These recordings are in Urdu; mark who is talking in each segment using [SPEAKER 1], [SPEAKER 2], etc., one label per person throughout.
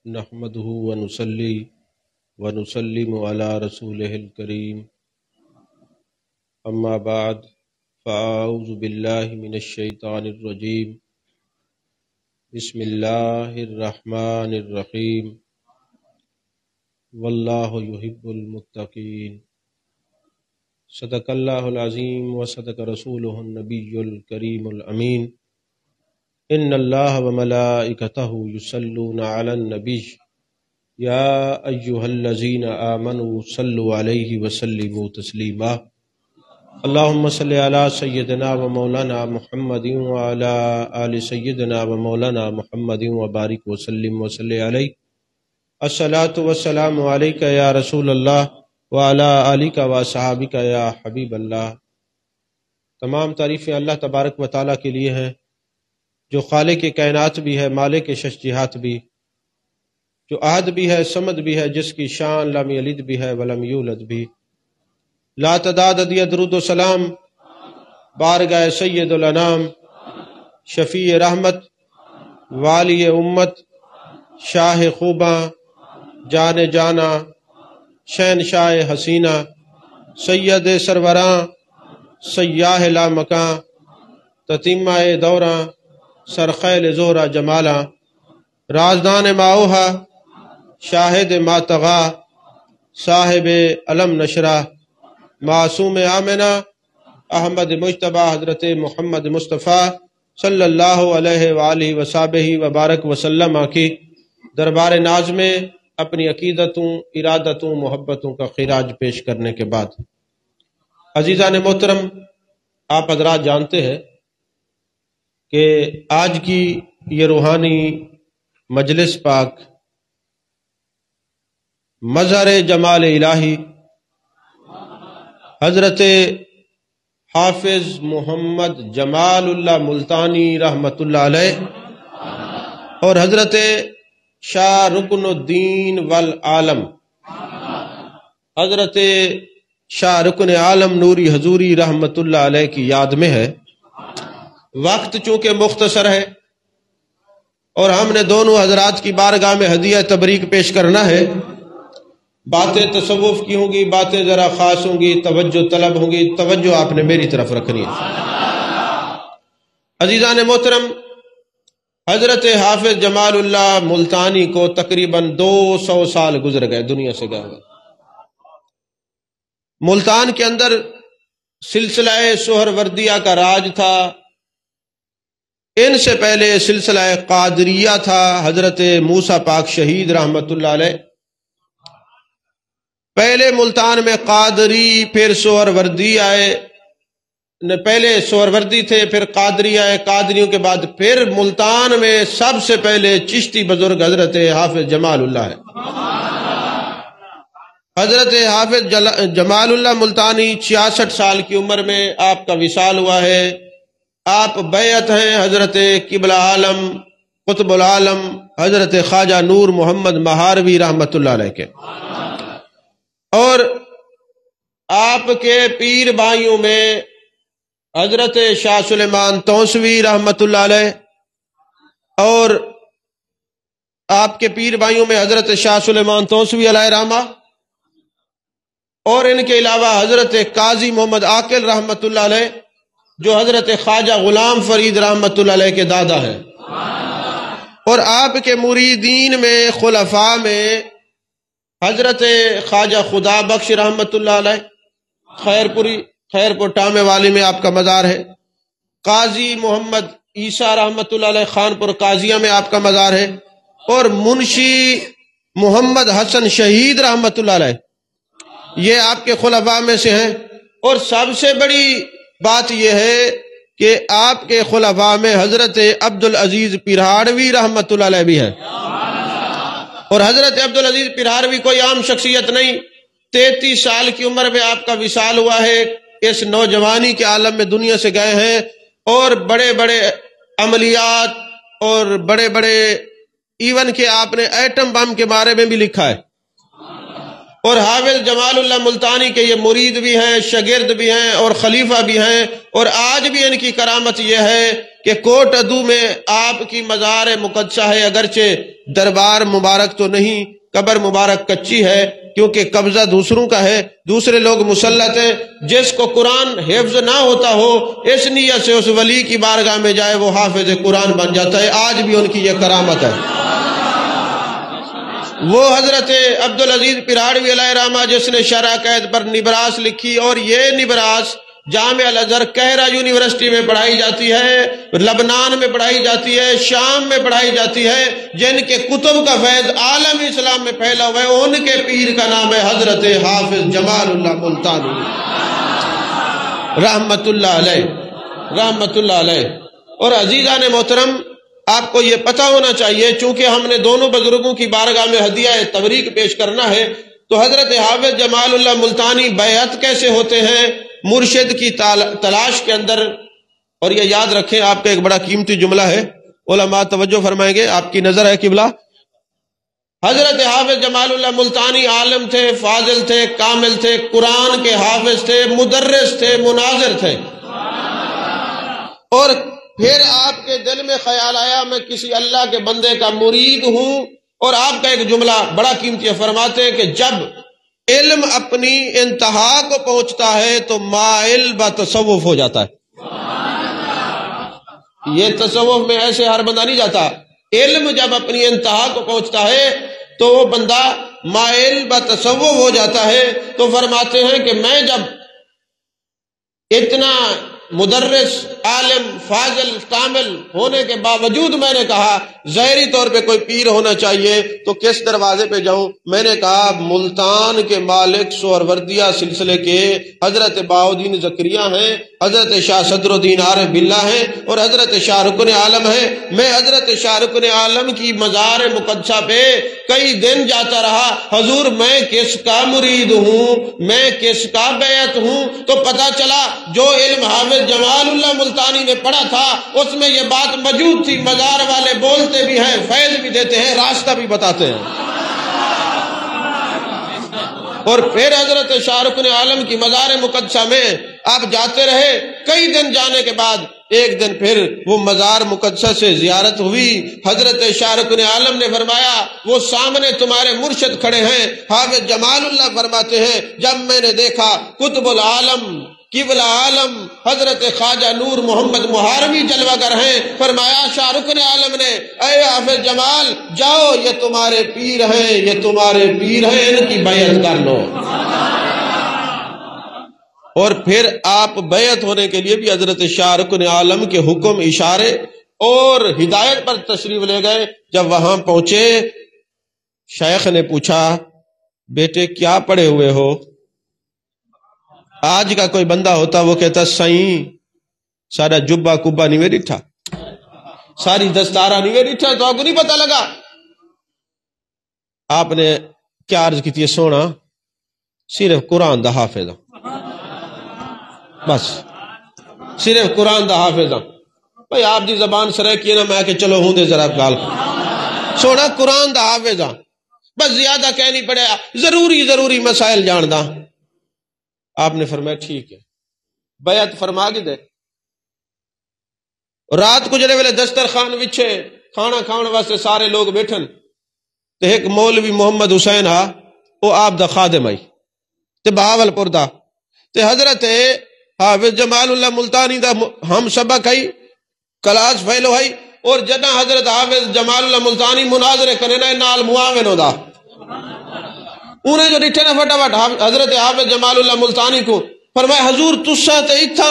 [SPEAKER 1] نحمده ونصلي ونسلم على رسوله الكريم أما بعد فأعوذ بالله من الشيطان الرجيم بسم الله الرحمن الرحيم والله يحب المتقين صدق الله العظيم وصدق رسوله النبي الكريم الأمين إن الله وملائكته يصلون على النبي يا أيها الذين آمنوا صلوا عليه وسلموا تسليما اللهم صل على سيدنا ومولانا محمد وعلى آل سيدنا ومولانا محمد وبارك وسلم وصل عليه الصلاة والسلام عليك يا رسول الله وعلى آلك وصحابك يا حبیب اللہ۔ تمام تعریفیں اللہ تبارک و تعالیٰ کے لیے ہیں جو خالق کائنات بھی ہے، مالک شش جہات بھی، جو احد بھی ہے، صمد بھی ہے، جس کی شان لم یلد بھی ہے ولم یولد بھی۔ لا تعداد عدد درود و سلام بارگاہ سید الانام، شفیع رحمت، والی امت، شاہ خوباں، جان جانا، شہنشاہ حسینہ، سید سروراں، سیاہ لامکاں، تتیمہ دوراں، سرخیل زہرہ جمالاں، رازدان ماؤہا، شاہد ماتغا، صاحب علم نشرہ، معصوم آمنہ، احمد مجتبہ حضرت محمد مصطفیٰ صلی اللہ علیہ وآلہ وصحبہ وبارک وسلم کی دربار ناز میں اپنی عقیدتوں، ارادتوں، محبتوں کا خراج پیش کرنے کے بعد، عزیزان محترم، آپ حضرات جانتے ہیں کہ آج کی یہ روحانی مجلس پاک مظہر جمال الہی حضرت حافظ محمد جمال اللہ ملتانی رحمۃ اللہ علیہ اور حضرت شاہ رکن الدین والعالم حضرت شاہ رکن عالم نوری حضوری رحمۃ اللہ علیہ کی یاد میں ہے۔ وقت چونکہ مختصر ہے اور ہم نے دونوں حضرات کی بارگاہ میں ہدیہ تبریک پیش کرنا ہے، باتیں تصوف کی ہوں گی، باتیں ذرا خاص ہوں گی، توجہ طلب ہوں گی، توجہ آپ نے میری طرف رکھنی ہے۔ عزیزان محترم، حضرت حافظ جمال اللہ ملتانی کو تقریباً 200 سال گزر گئے، دنیا سے گئے ہوئے۔ ملتان کے اندر سلسلہ سہروردیہ کا راج تھا، ان سے پہلے سلسلہ قادریہ تھا، حضرت موسیٰ پاک شہید رحمت اللہ علیہ۔ پہلے ملتان میں قادری، پھر سہروردی آئے، پہلے سہروردی تھے، پھر قادری آئے، قادریوں کے بعد پھر ملتان میں سب سے پہلے چشتی بزرگ حضرت حافظ جمال اللہ ہے۔ حضرت حافظ جمال اللہ ملتانی 66 سال کی عمر میں آپ کا وصال ہوا ہے۔ آپ بیعت ہیں حضرت قبلہ عالم قطب العالم حضرت خواجہ نور محمد مہاروی رحمت اللہ علیہ کے، اور آپ کے پیر بھائیوں میں حضرت شاہ سلیمان توسوی رحمت اللہ علیہ، اور آپ کے پیر بھائیوں میں حضرت شاہ سلیمان توسوی علیہ رحمہ، اور ان کے علاوہ حضرت قاضی محمد عاقل رحمت اللہ علیہ جو حضرت خواجہ غلام فرید رحمت اللہ علیہ کے دادا ہیں، اور آپ کے مریدین میں خلفاء میں حضرت خواجہ خدا بخش رحمت اللہ علیہ، خیرپور ٹامے والی میں آپ کا مزار ہے، قاضی محمد عیسیٰ رحمت اللہ علیہ خانپور قاضیہ میں آپ کا مزار ہے، اور منشی محمد حسن شہید رحمت اللہ علیہ یہ آپ کے خلفاء میں سے ہیں۔ اور سب سے بڑی بات یہ ہے کہ آپ کے خلفاء میں حضرت عبدالعزیز پرہاڑوی رحمت اللہ علیہ بھی ہے، اور حضرت عبدالعزیز پرہاڑوی کوئی عام شخصیت نہیں، 33 سال کی عمر میں آپ کا وصال ہوا ہے، اس نوجوانی کے عالم میں دنیا سے گئے ہیں، اور بڑے بڑے عملیات اور بڑے بڑے ایون کہ آپ نے ایٹم بم کے بارے میں بھی لکھا ہے، اور حافظ جمال اللہ ملتانی کے یہ مرید بھی ہیں، شاگرد بھی ہیں اور خلیفہ بھی ہیں، اور آج بھی ان کی کرامت یہ ہے کہ کوٹ ادو میں آپ کی مزار مقدسہ ہے، اگرچہ دربار مبارک تو نہیں، قبر مبارک کچی ہے کیونکہ قبضہ دوسروں کا ہے، دوسرے لوگ مسلط ہیں۔ جس کو قرآن حفظ نہ ہوتا ہو اس نیت سے اس ولی کی بارگاہ میں جائے وہ حافظ قرآن بن جاتا ہے۔ آج بھی ان کی یہ کرامت ہے۔ وہ حضرت عبدالعزیز پراڑوی علیہ رحمہ جس نے شرح قید پر نبراس لکھی، اور یہ نبراس جامعہ الازہر قاہرہ یونیورسٹی میں پڑھائی جاتی ہے، لبنان میں پڑھائی جاتی ہے، شام میں پڑھائی جاتی ہے، جن کے کتب کا فیض عالم اسلام میں پھیلا ہوا ہے، ان کے پیر کا نام ہے حضرت حافظ جمال اللہ ملتانی رحمت اللہ علیہ، رحمت اللہ علیہ۔ اور عزیزان محترم، آپ کو یہ پتہ ہونا چاہیے، چونکہ ہم نے دونوں بزرگوں کی بارگاہ میں ہدیہ تبریک پیش کرنا ہے، تو حضرت حافظ جمال اللہ ملتانی بیعت کیسے ہوتے ہیں مرشد کی تلاش کے اندر۔ اور یہ یاد رکھیں، آپ کا ایک بڑا قیمتی جملہ ہے، علماء توجہ فرمائیں گے، آپ کی نظر ہے قبلہ۔ حضرت حافظ جمال اللہ ملتانی عالم تھے، فاضل تھے، کامل تھے، قرآن کے حافظ تھے، مدرس تھے، مناظر تھے۔ اور پھر آپ کے دل میں خیال آیا میں کسی اللہ کے بندے کا مرید ہوں، اور آپ کا ایک جملہ بڑا قیمتی ہے، فرماتے ہیں کہ جب علم اپنی انتہا کو پہنچتا ہے تو مائل بتصوف ہو جاتا ہے۔ یہ تصوف میں ایسے ہر بندہ نہیں جاتا، علم جب اپنی انتہا کو پہنچتا ہے تو وہ بندہ مائل بتصوف ہو جاتا ہے۔ تو فرماتے ہیں کہ میں جب اتنا مدرس، عالم، فاضل، کامل ہونے کے باوجود میں نے کہا ظاہری طور پہ کوئی پیر ہونا چاہیے تو کس دروازے پہ جاؤں؟ میں نے کہا ملتان کے مالک سہروردیہ سلسلے کے حضرت بہاؤالدین زکریا ہیں، حضرت شاہ صدر الدین عارف باللہ ہیں، اور حضرت شاہ رکن عالم ہیں۔ میں حضرت شاہ رکن عالم کی مزار مقدسہ پہ کئی دن جاتا رہا، حضور میں کس کا مرید ہوں، میں کس کا بیعت ہوں؟ تو پتہ چلا جو علم حافظ جمال اللہ ملتانی نے پڑھا تھا اس میں یہ بات موجود تھی، مزار والے بولتے بھی ہیں، فیض بھی دیتے ہیں، راستہ بھی بتاتے ہیں۔ اور پھر حضرت شاہ رکن عالم کی مزار مقدسہ میں آپ جاتے رہے، کئی دن جانے کے بعد ایک دن پھر وہ مزار مقدسہ سے زیارت ہوئی۔ حضرت شاہ رکن عالم نے فرمایا وہ سامنے تمہارے مرشد کھڑے ہیں حافظ جمال اللہ، فرماتے ہیں جب میں نے دیکھا قطب العالم، قبلہ عالم حضرت خواجہ نور محمد محاربی جلوہ گر ہیں، فرمایا شاہ رکن عالم نے اے حافظ جمال جاؤ، یہ تمہارے پیر ہیں، یہ تمہارے پیر ہیں، ان کی بیعت کر لو۔ اور پھر آپ بیعت ہونے کے لیے بھی حضرت شاہ رکن عالم کے حکم، اشارے اور ہدایت پر تشریف لے گئے۔ جب وہاں پہنچے شیخ نے پوچھا بیٹے کیا پڑھے ہوئے ہو؟ آج کا کوئی بندہ ہوتا وہ کہتا سائیں سارا جبہ کبا نہیں میں ڈٹھا، ساری دستارہ نہیں میں ڈٹھا، تو آپ کو نہیں پتہ لگا۔ آپ نے کیا عرض کی تھی؟ سونا صرف قرآن دا حافظ، بس صرف قرآن دا حافظ۔ بھائی آپ دی زبان سرے کیے نا، میں کہ چلو ہوں دے ذرا گال سونا قرآن دا حافظ، بس زیادہ کہہ نہیں پڑے، ضروری مسائل جان دا۔ آپ نے فرمایا ٹھیک ہے، بیعت فرما کے دے۔ رات کو جڑے ویلے دسترخوان وچھے کھانا کھاؤن واسطے سارے لوگ بیٹھن تے ایک مولوی محمد حسین ہا، وہ آپ دا خادم آئی تے بہاولپور دا، تے حضرت حافظ جمال اللہ ملتانی دا ہم سبق آئی، کلاس فیلو آئی، اور جدہ حضرت حافظ جمال اللہ ملتانی مناظرے کرنے نال معاون ہو دا، انہیں جو ڈٹھے نا فٹافٹ حضرت حافظ جمال اللہ ملتانی کو فرمایا حضور تسا تے اتھا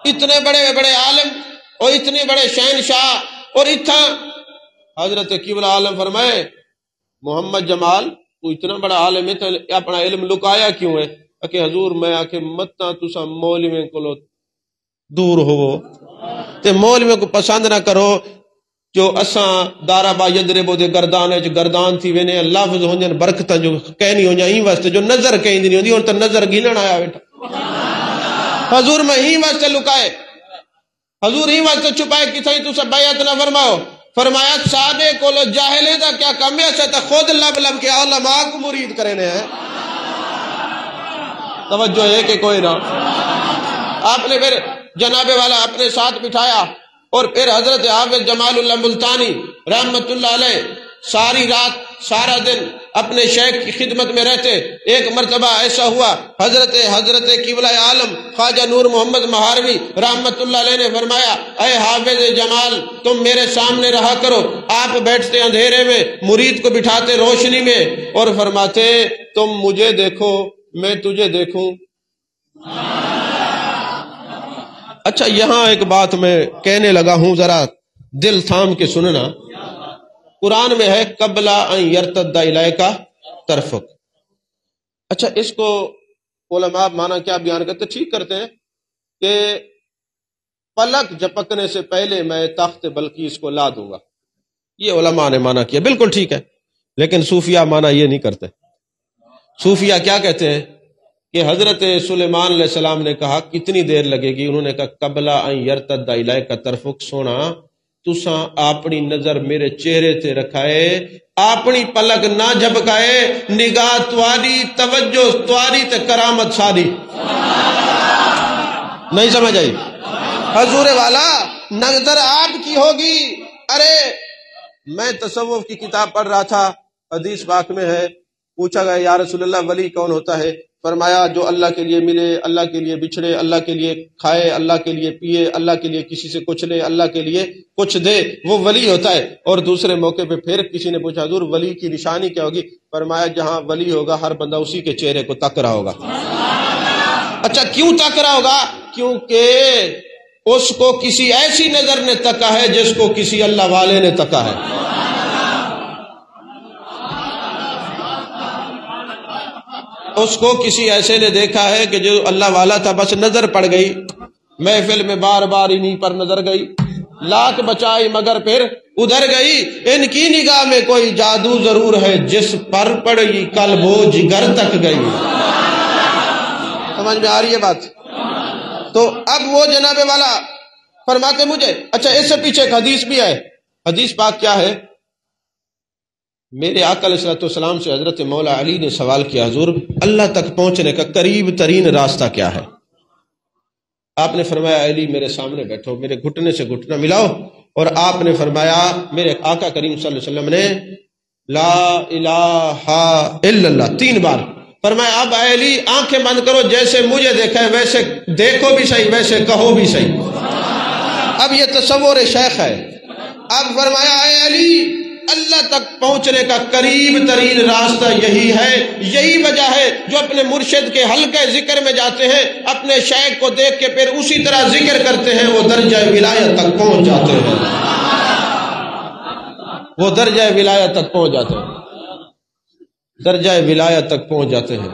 [SPEAKER 1] اتنے بڑے بڑے عالم اور اتنے بڑے شہنشاہ، اور اتھا حضرت قبلہ عالم فرمائے محمد جمال تو اتنا بڑا عالم ہے تو اپنا علم لکایا کیوں ہے؟ کہ حضور میں آکے متنا تسا مولویں کو دور ہو تے مولویں کو پسند نہ کرو، جو اساں دارا با یدربو دے گردان تھی وینے لفظ ہوں جن برکتاں جو کہنی ہوں جائیں واسطے جو نظر کہیں دی نہیں ہوندی، اور تا نظر گھنن آیا بیٹھا۔ حضور میں ہی واسطے لکائے، حضور ہی واسطے چھپائے، کسائی تو سب بیعت نہ فرماؤ۔ فرمایا صحابے کو لو جاہلے دا کیا کم ہے، اچھا تا خود لب کے علماء کو مرید کرنے ہیں۔ توجہ ہے کہ کوئی نہ؟ آپ نے پھر جناب والا اپنے ساتھ بٹھایا اور پھر حضرت حافظ جمال اللہ ملتانی رحمت اللہ علیہ ساری رات سارا دن اپنے شیخ کی خدمت میں رہتے. ایک مرتبہ ایسا ہوا حضرت قبلہ عالم خواجہ نور محمد مہاروی رحمت اللہ علیہ نے فرمایا اے حافظ جمال تم میرے سامنے رہا کرو. آپ بیٹھتے اندھیرے میں مرید کو بٹھاتے روشنی میں اور فرماتے تم مجھے دیکھو میں تجھے دیکھوں. اچھا یہاں ایک بات میں کہنے لگا ہوں ذرا دل تھام کے سننا. قرآن میں ہے قبل ان یرتد الیک طرفک. اچھا اس کو علماء معنی کیا بیان کرتے ٹھیک کرتے ہیں کہ پلک جھپکنے سے پہلے میں تخت بلقیس کو لا دوں گا. یہ علماء نے معنی کیا بالکل ٹھیک ہے. لیکن صوفیہ معنی یہ نہیں کرتے. صوفیہ کیا کہتے ہیں کہ حضرت سلیمان علیہ السلام نے کہا کتنی دیر لگے گی؟ انہوں نے کہا قبل ان یرتد الیک طرفک. سونا تساں اپنی نظر میرے چہرے تے رکھائے اپنی پلک نہ جھپکائے نگاہ تواری توجہ تواری تے کرامت ساری. نہیں سمجھ آئی؟ حضور والا نظر آپ کی ہوگی. ارے میں تصوف کی کتاب پڑھ رہا تھا حدیث پاک میں ہے پوچھا گیا یا رسول اللہ ولی کون ہوتا ہے؟ فرمایا جو اللہ کے لیے ملے اللہ کے لیے بچھڑے اللہ کے لیے کھائے اللہ کے لیے پیے اللہ کے لیے کسی سے کچھ لے اللہ کے لیے کچھ دے وہ ولی ہوتا ہے. اور دوسرے موقع پہ پھر کسی نے پوچھا حضور ولی کی نشانی کیا ہوگی؟ فرمایا جہاں ولی ہوگا ہر بندہ اسی کے چہرے کو تک رہا ہوگا. اچھا کیوں تک رہا ہوگا؟ کیونکہ اس کو کسی ایسی نظر نے تکا ہے جس کو کسی اللہ والے نے تکا ہے. اس کو کسی ایسے نے دیکھا ہے کہ جو اللہ والا تھا بس نظر پڑ گئی محفل میں بار بار انہی پر نظر گئی لاکھ بچائی مگر پھر ادھر گئی. ان کی نگاہ میں کوئی جادو ضرور ہے جس پر پڑی قلب و جگر تک گئی. سمجھ میں آ رہی ہے بات؟ تو اب وہ جناب والا فرماتے مجھے اچھا اس سے پیچھے ایک حدیث بھی ہے. حدیث پاک کیا ہے؟ میرے آقا علیہ الصلوۃ والسلام سے حضرت مولا علی نے سوال کیا حضور اللہ تک پہنچنے کا قریب ترین راستہ کیا ہے؟ آپ نے فرمایا علی میرے سامنے بیٹھو میرے گھٹنے سے گھٹنا ملاؤ. اور آپ نے فرمایا میرے آقا کریم صلی اللہ علیہ وسلم نے لا الہ الا اللہ 3 بار فرمایا. اب علی آنکھیں بند کرو جیسے مجھے دیکھا ہے ویسے دیکھو بھی صحیح ویسے کہو بھی صحیح. اب یہ تصور شیخ ہے. اب فرمایا اے علی اللہ تک پہنچنے کا قریب ترین راستہ یہی ہے. یہی وجہ ہے جو اپنے مرشد کے حلقے ذکر میں جاتے ہیں اپنے شیخ کو دیکھ کے پھر اسی طرح ذکر کرتے ہیں وہ درجہ ولایت تک پہنچ جاتے ہیں. وہ درجہ ولایت تک پہنچ جاتے ہیں. درجہ ولایت تک پہنچ جاتے ہیں.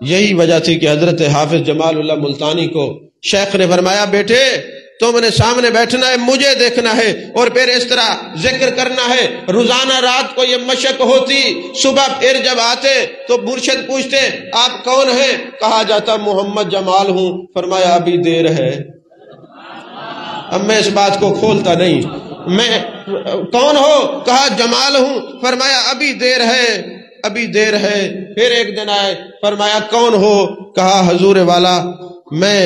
[SPEAKER 1] یہی وجہ تھی کہ حضرت حافظ جمال اللہ ملتانی کو شیخ نے فرمایا بیٹے تم نے سامنے بیٹھنا ہے مجھے دیکھنا ہے اور پھر اس طرح ذکر کرنا ہے. روزانہ رات کو یہ مشق ہوتی. صبح پھر جب آتے تو مرشد پوچھتے آپ کون ہیں؟ کہا جاتا محمد جمال ہوں. فرمایا ابھی دیر ہے. اب میں اس بات کو کھولتا نہیں. میں کون ہو؟ کہا جمال ہوں. فرمایا ابھی دیر ہے ابھی دیر ہے. پھر ایک دن آئے فرمایا کون ہو؟ کہا حضور والا میں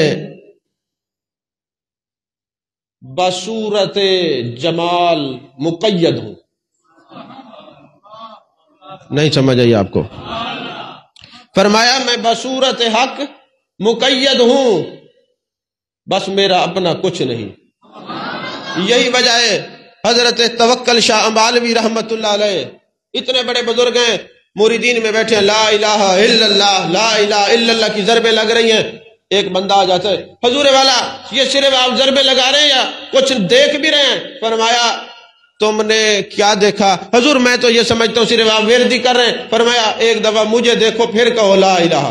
[SPEAKER 1] بصورت جمال مقید ہوں. نہیں سمجھ آئی آپ کو؟ فرمایا میں بصورت حق مقید ہوں بس میرا اپنا کچھ نہیں. یہی وجہ ہے حضرت توکل شاہ امبالوی رحمت اللہ علیہ اتنے بڑے بزرگ ہیں مریدین میں بیٹھے ہیں لا الہ الا اللہ لا الہ الا اللہ کی ضربیں لگ رہی ہیں. ایک بندہ آ جاتا ہے حضور والا یہ صرف آپ ضربیں لگا رہے ہیں یا کچھ دیکھ بھی رہے ہیں؟ فرمایا تم نے کیا دیکھا؟ حضور میں تو یہ سمجھتا ہوں صرف آپ وردی کر رہے ہیں. فرمایا ایک دفعہ مجھے دیکھو پھر کہو لا الہ.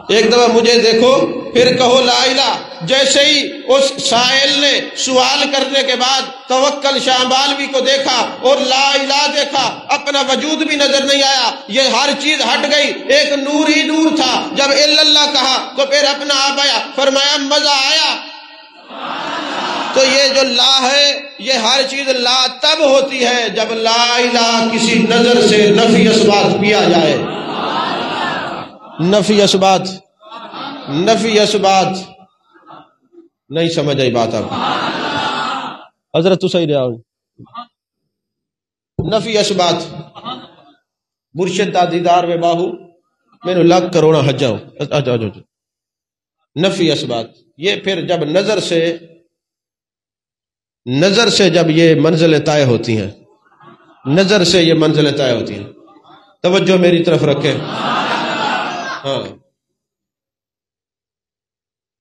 [SPEAKER 1] ایک دفعہ مجھے دیکھو پھر کہو لا الہ. جیسے ہی اس سائل نے سوال کرنے کے بعد توکل شاہ بالوی کو دیکھا اور لا الہ دیکھا اپنا وجود بھی نظر نہیں آیا. یہ ہر چیز ہٹ گئی. ایک نور ہی نور تھا. جب الا اللہ کہا تو پھر اپنا آپ آیا. فرمایا مزہ آیا. تو یہ جو لا ہے یہ ہر چیز لا تب ہوتی ہے جب لا الہ کسی نظر سے نفی اثبات کیا جائے. نفی اثبات نہیں سمجھ آئی بات آپ کو؟ حضرت صحیح رہا نفی اسبات مرشد دا دیدار میں باہو میں لاکھ کروڑا حجاؤ نفی اسبات. یہ پھر جب نظر سے جب یہ منزلیں طے ہوتی ہیں، نظر سے یہ منزلیں طے ہوتی ہیں. توجہ میری طرف رکھیں. ہاں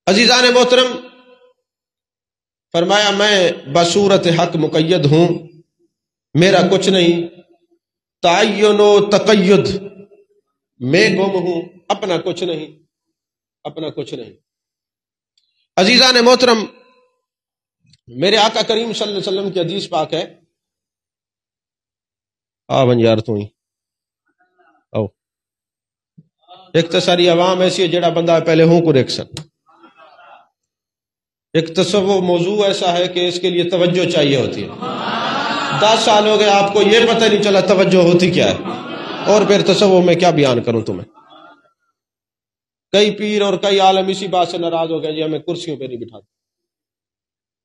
[SPEAKER 1] عزیزان محترم، فرمایا میں بصورت حق مقید ہوں، میرا کچھ نہیں. تعین و تقید میں گم ہوں، اپنا کچھ نہیں، اپنا کچھ نہیں. عزیزان محترم، میرے آقا کریم صلی اللہ علیہ وسلم کی حدیث پاک ہے. آون یار تو ہی او اختصاری عوام ایسی ہے جڑا بندہ پہلے ہوں کو دیکھ سکتا. ایک تصور موضوع ایسا ہے کہ اس کے لیے توجہ چاہیے ہوتی ہے. 10 سال ہو گئے آپ کو یہ پتہ نہیں چلا توجہ ہوتی کیا ہے، اور پھر تصور میں کیا بیان کروں تمہیں. کئی پیر اور کئی عالم اسی بات سے ناراض ہو گئے جی ہمیں کرسیوں پہ نہیں بٹھاتے.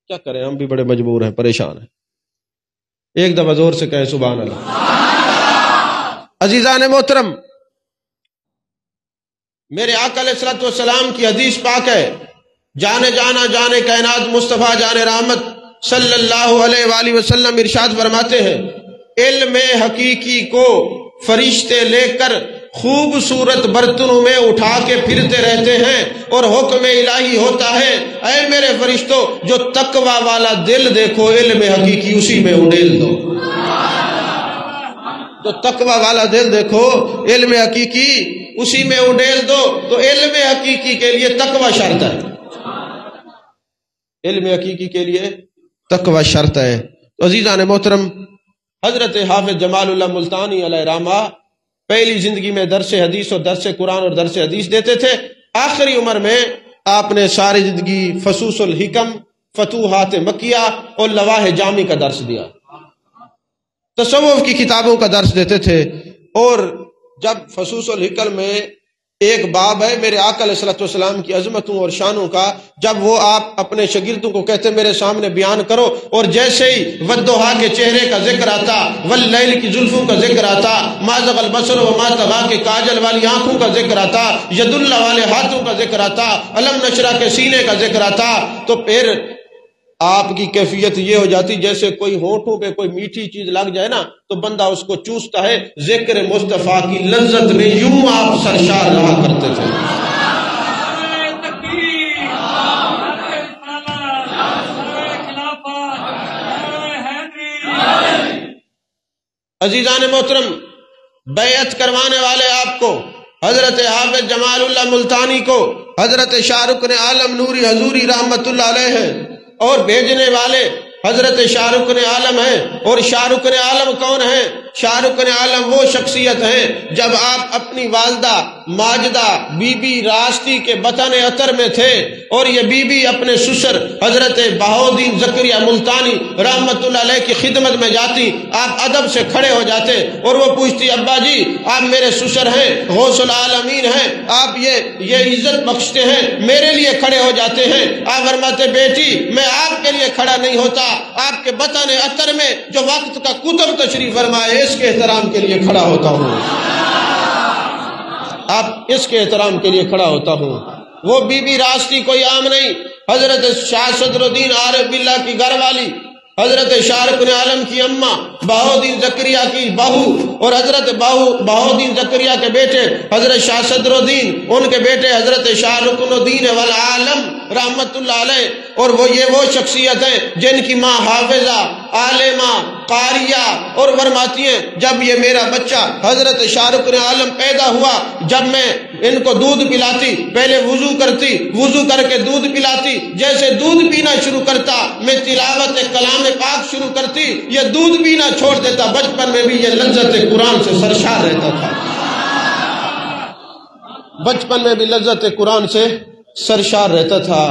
[SPEAKER 1] کیا کریں، ہم بھی بڑے مجبور ہیں، پریشان ہیں. ایک دفعہ زور سے کہیں سبحان اللہ. عزیزان محترم، میرے آقا علیہ الصلوۃ والسلام کی حدیث پاک ہے، جانے جانا جانے کائنات مصطفیٰ جان رحمت صلی اللہ علیہ وآلہ وسلم ارشاد فرماتے ہیں، علم حقیقی کو فرشتے لے کر خوبصورت برتنوں میں اٹھا کے پھرتے رہتے ہیں اور حکم الہی ہوتا ہے، اے میرے فرشتوں جو تقوی والا دل دیکھو علم حقیقی اسی میں اڈیل دو. تو تقوی والا دل دیکھو علم حقیقی اسی میں اڈیل دو. تو علم حقیقی کے لیے تقوی شرط ہے، علم حقیقی کے لیے تقوی شرط ہے. تو عزیزان محترم، حضرت حافظ جمال اللہ ملتانی علیہ رحمہ پہلی زندگی میں درس حدیث اور درس قرآن اور درس حدیث دیتے تھے. آخری عمر میں آپ نے ساری زندگی فصوص الحکم، فتوحات مکیہ اور لواح جامی کا درس دیا. تصوف کی کتابوں کا درس دیتے تھے. اور جب فصوص الحکم میں ایک باب ہے میرے آقا علیہ الصلوۃ والسلام کی عظمتوں اور شانوں کا، جب وہ آپ اپنے شاگردوں کو کہتے میرے سامنے بیان کرو، اور جیسے ہی والضحیٰ کے چہرے کا ذکر آتا، واللیل کی زلفوں کا ذکر آتا، ما زغ البصر وما طغیٰ کے کاجل والی آنکھوں کا ذکر آتا، ید اللہ والے ہاتھوں کا ذکر آتا، علم نشرہ کے سینے کا ذکر آتا، تو پھر آپ کی کیفیت یہ ہو جاتی جیسے کوئی ہونٹوں پہ کوئی میٹھی چیز لگ جائے نا تو بندہ اس کو چوستا ہے. ذکر مصطفیٰ کی لذت میں یوں آپ سرشار رہا کرتے تھے. عزیزان محترم، بیعت کروانے والے آپ کو حضرت حافظ جمال اللہ ملتانی کو حضرت شاہ رکن عالم نوری حضوری رحمت اللہ علیہ ہیں، اور بھیجنے والے حضرت شاہ رکن عالم ہیں. اور شاہ رکن عالم کون ہیں؟ شاہ رکن عالم وہ شخصیت ہیں جب آپ اپنی والدہ ماجدہ بی بی راستی کے بطن عطر میں تھے اور یہ بی بی اپنے سسر حضرت بہاؤالدین زکریا ملتانی رحمت اللہ علیہ کی خدمت میں جاتی، آپ ادب سے کھڑے ہو جاتے اور وہ پوچھتی ابا جی آپ میرے سسر ہیں، غوث العالمین ہیں، آپ یہ عزت بخشتے ہیں، میرے لیے کھڑے ہو جاتے ہیں. آپ فرماتے بیٹی میں آپ کے لیے کھڑا نہیں ہوتا، آپ کے بطن عطر میں جو وقت کا کتب تشریف فرمائے اس کے احترام کے لیے کھڑا ہوتا ہوں، آپ اس کے احترام کے لیے کھڑا ہوتا ہوں. وہ بی بی راستی کوئی عام نہیں، حضرت شاہ صدر الدین عارف باللہ کی گھر والی، حضرت شاہ رکن عالم کی اماں بہاؤالدین زکریا کی بہو، اور حضرت بہاؤالدین زکریا کے بیٹے حضرت شاہ صدر الدین، ان کے بیٹے حضرت شاہ رکن الدین والعالم رحمت اللہ علیہ. اور وہ شخصیت ہیں جن کی ماں حافظہ، عالمہ، قاریہ، اور فرماتی ہیں جب یہ میرا بچہ حضرت شاہ رکن عالم پیدا ہوا، جب میں ان کو دودھ پلاتی پہلے وضو کرتی، وضو کر کے دودھ پلاتی، جیسے دودھ پینا شروع کرتا میں تلاوت کلام پاک شروع کرتی، یہ دودھ پینا چھوڑ دیتا. بچپن میں بھی یہ لذت قرآن سے سرشار رہتا تھا، بچپن میں بھی لذت قرآن سے سرشار رہتا تھا.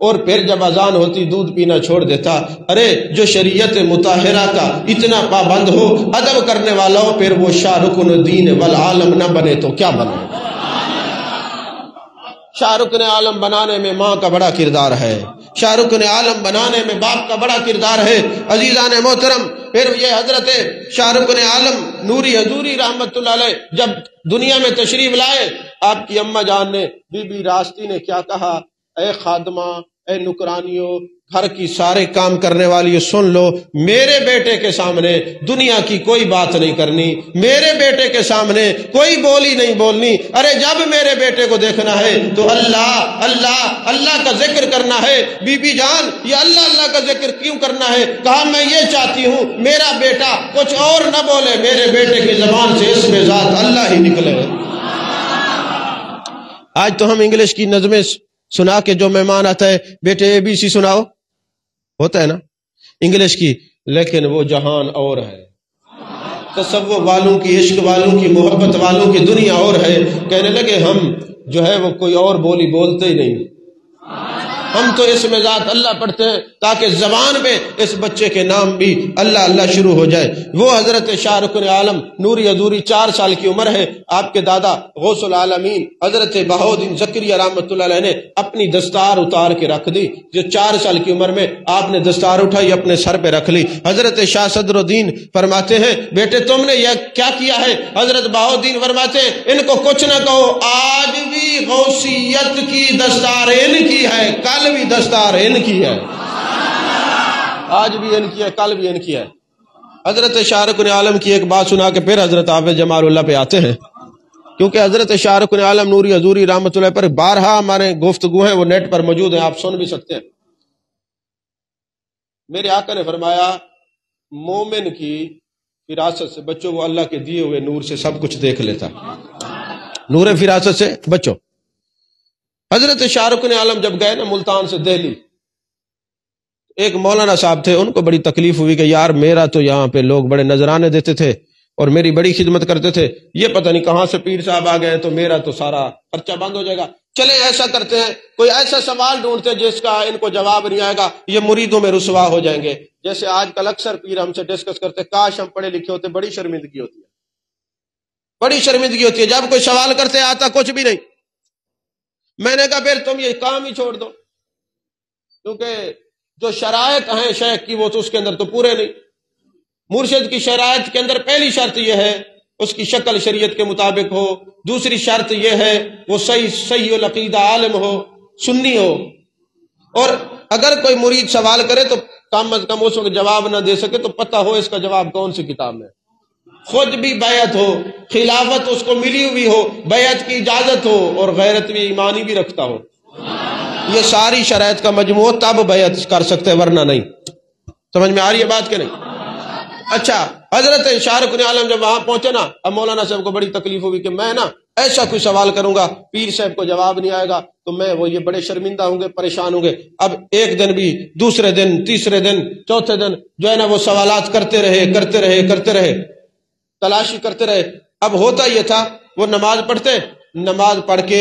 [SPEAKER 1] اور پھر جب اذان ہوتی دودھ پینا چھوڑ دیتا. ارے جو شریعت مطہرہ کا اتنا پابند ہو، ادب کرنے والا ہو، پھر وہ شاہ رکن الدین والعالم نہ بنے تو کیا بنے؟ شاہ رکن عالم بنانے میں ماں کا بڑا کردار ہے. شاہ رخ عالم بنانے میں باپ کا بڑا کردار ہے۔ عزیزان محترم، پھر یہ حضرت شاہ رخ عالم نوری حضوری رحمت اللہ علیہ جب دنیا میں تشریف لائے، آپ کی اماں جان نے، بی بی راستی نے کیا کہا، اے خادمہ، اے نکرانیوں، گھر کی سارے کام کرنے والی، سن لو، میرے بیٹے کے سامنے دنیا کی کوئی بات نہیں کرنی، میرے بیٹے کے سامنے کوئی بولی نہیں بولنی۔ ارے جب میرے بیٹے کو دیکھنا ہے تو اللہ اللہ اللہ کا ذکر کرنا ہے۔ بی بی جان، یہ اللہ اللہ کا ذکر کیوں کرنا ہے؟ کہا میں یہ چاہتی ہوں میرا بیٹا کچھ اور نہ بولے، میرے بیٹے کی زبان سے اسم ذات اللہ ہی نکلے۔ آج تو ہم انگلش کی نظمیں سنا کے جو مہمان آتا ہے، بیٹے اے بی سی سناؤ، ہوتا ہے نا انگلش کی، لیکن وہ جہان اور ہے، تصوف والوں کی، عشق والوں کی، محبت والوں کی دنیا اور ہے۔ کہنے لگے ہم جو ہے وہ کوئی اور بولی بولتے ہی نہیں، ہم تو اسم ذات اللہ پڑھتے ہیں تاکہ زبان پہ اس بچے کے نام بھی اللہ اللہ شروع ہو جائے۔ وہ حضرت شاہ رخ عالم نوری حضوری 4 سال کی عمر ہے، آپ کے دادا غوث العالمین حضرت بہاؤالدین زکریا رحمۃ اللہ علیہ نے اپنی دستار اتار کے رکھ دی۔ جو 4 سال کی عمر میں آپ نے دستار اٹھائی، اپنے سر پہ رکھ لی۔ حضرت شاہ صدر الدین فرماتے ہیں بیٹے تم نے یہ کیا کیا ہے؟ حضرت بہاؤالدین فرماتے ہیں ان کو کچھ نہ کہو، آج بھی غوثیت کی دستار ان کی ہے، کل بھی دستار ان کی ہے، آج بھی ان کی ہے، کل بھی ان کی ہے۔ حضرت شاہ رخ عالم کی ایک بات سنا کے پھر حضرت حافظ جمال اللہ پہ آتے ہیں، کیونکہ حضرت شاہ رخ عالم نوری حضوری رحمۃ اللہ پر بارہا ہمارے گفتگو ہیں، وہ نیٹ پر موجود ہیں، آپ سن بھی سکتے ہیں۔ میرے آقا نے فرمایا مومن کی فراست سے بچوں، وہ اللہ کے دیے ہوئے نور سے سب کچھ دیکھ لیتا، نور فراست سے بچوں۔ حضرت شاہ رخ عالم جب گئے نا ملتان سے دہلی، ایک مولانا صاحب تھے، ان کو بڑی تکلیف ہوئی کہ یار میرا تو یہاں پہ لوگ بڑے نذرانے دیتے تھے اور میری بڑی خدمت کرتے تھے، یہ پتہ نہیں کہاں سے پیر صاحب آ گئے تو میرا تو سارا پرچہ بند ہو جائے گا۔ چلیں ایسا کرتے ہیں، کوئی ایسا سوال ڈھونڈتے ہیں جس کا ان کو جواب نہیں آئے گا، یہ مریدوں میں رسوا ہو جائیں گے۔ جیسے آج کل اکثر پیر ہم سے ڈسکس کرتے، کاش ہم پڑھے لکھے ہوتے، بڑی شرمندگی ہوتی ہے، بڑی شرمندگی ہوتی ہے جب کوئی سوال کرتے آتا کچھ بھی نہیں۔ میں نے کہا پھر تم یہ کام ہی چھوڑ دو، کیونکہ جو شرائط ہیں شیخ کی وہ تو اس کے اندر تو پورے نہیں۔ مرشد کی شرائط کے اندر پہلی شرط یہ ہے اس کی شکل شریعت کے مطابق ہو، دوسری شرط یہ ہے وہ صحیح العقیدہ عالم ہو، سنی ہو، اور اگر کوئی مرید سوال کرے تو کم از کم اس وقت جواب نہ دے سکے تو پتہ ہو اس کا جواب کون سی کتاب میں، خود بھی بیعت ہو، خلافت اس کو ملی ہوئی ہو، بیعت کی اجازت ہو، اور غیرت بھی ایمانی بھی رکھتا ہو۔ یہ ساری شرائط کا مجموعہ تب بیعت کر سکتے ہیں، ورنہ نہیں۔ سمجھ میں آ رہی ہے بات کہ نہیں؟ اچھا، حضرت شاہ رخ عالم جب وہاں پہنچے نا، اب مولانا صاحب کو بڑی تکلیف ہوئی کہ میں نا ایسا کوئی سوال کروں گا پیر صاحب کو جواب نہیں آئے گا تو میں وہ یہ بڑے شرمندہ ہوں گے، پریشان ہوں گے۔ اب ایک دن بھی، دوسرے دن، تیسرے دن، چوتھے دن جو ہے نا وہ سوالات کرتے رہے، تلاشی کرتے رہے۔ اب ہوتا یہ تھا وہ نماز پڑھتے، نماز پڑھ کے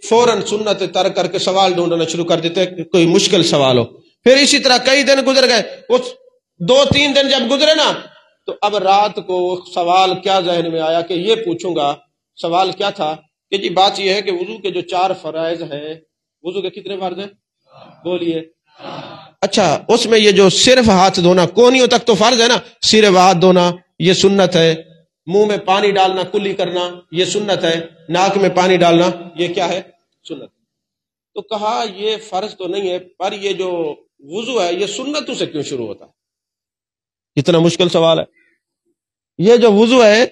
[SPEAKER 1] فوراً سنت ترک کر کے سوال ڈھونڈنا شروع کر دیتے، کوئی مشکل سوال ہو۔ پھر اسی طرح کئی دن گزر گئے، اس 2-3 دن جب گزرے نا تو اب رات کو سوال کیا ذہن میں آیا کہ یہ پوچھوں گا۔ سوال کیا تھا کہ جی بات یہ ہے کہ وضو کے جو 4 فرائض ہیں، وضو کے کتنے فرض ہیں بولیے؟ اچھا، اس میں یہ جو صرف ہاتھ دھونا کونیوں تک تو فرض ہے نا، صرف ہاتھ دھونا یہ سنت ہے، منہ میں پانی ڈالنا کلی کرنا یہ سنت ہے، ناک میں پانی ڈالنا یہ کیا ہے؟ سنت۔ تو کہا یہ فرض تو نہیں ہے، پر یہ جو وضو ہے یہ سنتوں سے کیوں شروع ہوتا ہے؟ اتنا مشکل سوال ہے، یہ جو وضو ہے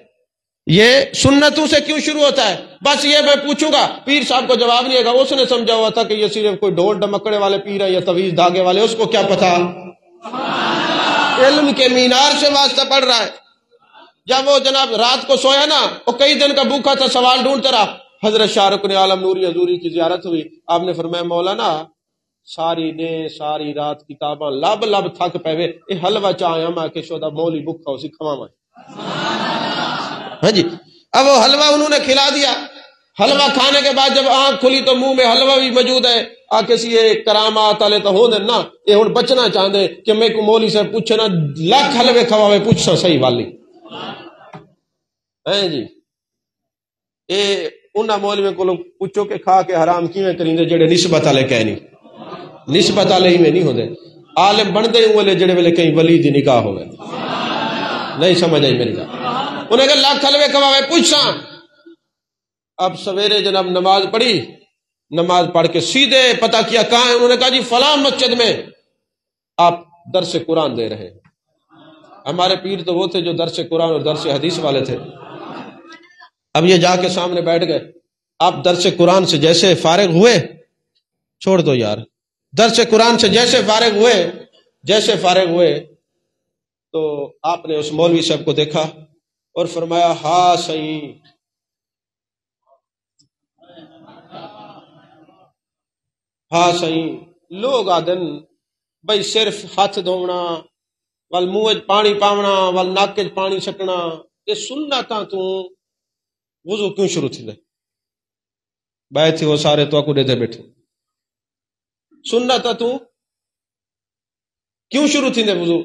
[SPEAKER 1] یہ سنتوں سے کیوں شروع ہوتا ہے؟ بس یہ میں پوچھوں گا، پیر صاحب کو جواب نہیں گا، اس نے سمجھا ہوا تھا کہ یہ صرف کوئی ڈھول ڈمکڑے والے پیر ہیں یا تویز دھاگے والے، اس کو کیا پتا، علم کے مینار سے واسطہ پڑھ رہا ہے۔ جب وہ جناب رات کو سویا نا، وہ کئی دن کا بھوکا تھا، سوال ڈھونڈتا رہا۔ حضرت شاہ رخ عالم نوری حضوری کی زیارت ہوئی، آپ نے فرمایا مولانا ساری رات کتاباں لب تھک پے، یہ حلوہ چاہیا میں کہ شودا مولی بکھا اسی کھواواں۔ ہاں جی، اب وہ حلوہ انہوں نے کھلا دیا۔ حلوہ کھانے کے بعد جب آنکھ کھلی تو منہ میں حلوہ بھی موجود ہے۔ کسی کرامات والے تو ہون نا، یہ ہن بچنا چاہتے کہ میں کو مولی سے پوچھے نا لاکھ حلوے کھواوے پوچھا صحیح والی۔ ہیں جی، اے انہاں مولویوں کو پوچھو کہ کھا کے حرام کیویں کریندے جڑے نسبت والے کہہ نہیں۔ نسبت علیہ میں نہیں ہوتے عالم بنتے ہوں والے جڑے ویلے کہیں ولی دی نکاح ہوئے نہیں سمجھ آئی میری گل انہیں کہ لاکھ حلوے کباوے پوچھاں اب سویرے جناب نماز پڑھی نماز پڑھ کے سیدھے پتہ کیا کہاں ہے انہوں نے کہا جی فلاں مسجد میں آپ درس قرآن دے رہے ہیں ہمارے پیر تو وہ تھے جو درس قرآن اور درس حدیث والے تھے اب یہ جا کے سامنے بیٹھ گئے آپ درس قرآن سے جیسے فارغ ہوئے چھوڑ دو یار درس قرآن سے جیسے فارغ ہوئے تو آپ نے اس مولوی صاحب کو دیکھا اور فرمایا ہاں صحیح ہاں صحیح لوگ آدن بھائی صرف ہاتھ دھونا ول منہ پانی پاونا ول ناک پانی سٹنا یہ سننا تھا تو وضو کیوں شروع تھی بھائی تھی وہ سارے تو کو دیتے بیٹھے سننا تھا تو کیوں شروع تھی وضو